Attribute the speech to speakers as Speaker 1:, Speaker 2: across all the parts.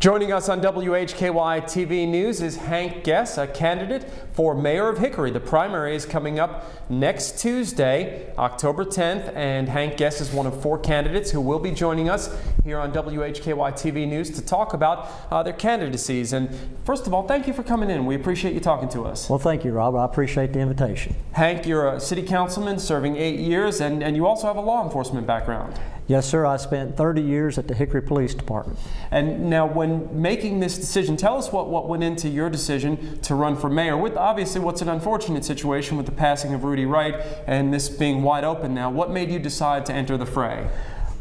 Speaker 1: Joining us on WHKY-TV News is Hank Guess, a candidate for mayor of Hickory. The primary is coming up next Tuesday, October 10th, and Hank Guess is one of 4 candidates who will be joining us here on WHKY-TV News to talk about their candidacies. And first of all, thank you for coming in. We appreciate you talking to us.
Speaker 2: Well, thank you, Rob. I appreciate the invitation.
Speaker 1: Hank, you're a city councilman serving 8 years, and you also have a law enforcement background.
Speaker 2: Yes, sir. I spent 30 years at the Hickory Police Department.
Speaker 1: And now, when making this decision, tell us what went into your decision to run for mayor with obviously what's an unfortunate situation with the passing of Rudy Wright and this being wide open now. What made you decide to enter the fray?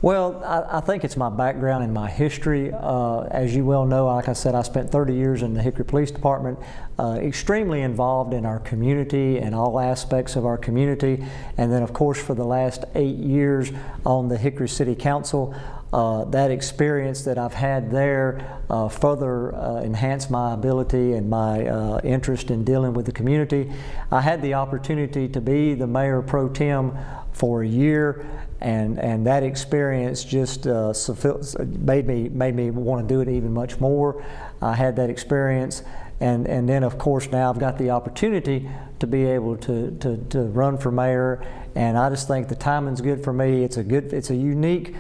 Speaker 2: Well, I think it's my background and my history. As you well know, like I said, I spent 30 years in the Hickory Police Department, extremely involved in our community and all aspects of our community. And then, of course, for the last 8 years on the Hickory City Council. That experience that I've had there further enhanced my ability and my interest in dealing with the community. I had the opportunity to be the mayor pro tem for a year, and that experience just made me want to do it even much more. I had that experience, and then of course now I've got the opportunity to be able to run for mayor, and I just think the timing's good for me. It's a unique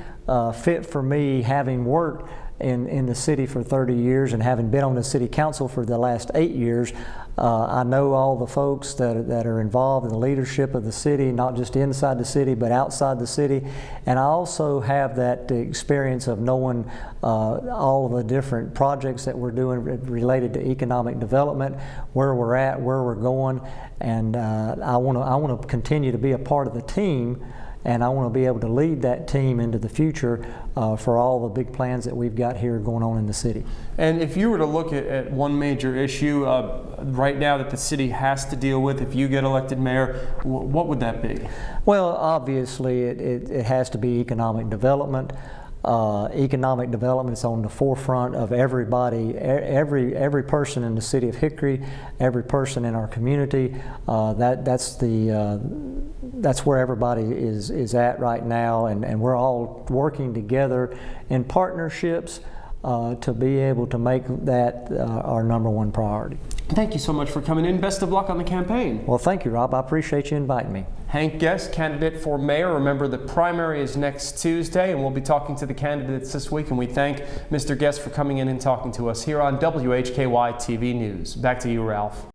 Speaker 2: fit for me, having worked in the city for 30 years and having been on the city council for the last 8 years. I know all the folks that are involved in the leadership of the city, not just inside the city but outside the city, and I also have that experience of knowing all of the different projects that we're doing related to economic development, where we're at, where we're going, and I want to continue to be a part of the team. And I want to be able to lead that team into the future for all the big plans that we've got here going on in the city.
Speaker 1: And if you were to look at one major issue right now that the city has to deal with if you get elected mayor, what would that be? Well,
Speaker 2: obviously it has to be economic development. Economic development is on the forefront of everybody, every person in the city of Hickory, every person in our community. That's where everybody is at right now, and we're all working together in partnerships to be able to make that our #1 priority.
Speaker 1: Thank you so much for coming in. Best of luck on the campaign.
Speaker 2: Well, thank you, Rob. I appreciate you inviting me.
Speaker 1: Hank Guess, candidate for mayor. Remember, the primary is next Tuesday, and we'll be talking to the candidates this week, and we thank Mr. Guess for coming in and talking to us here on WHKY-TV News. Back to you, Ralph.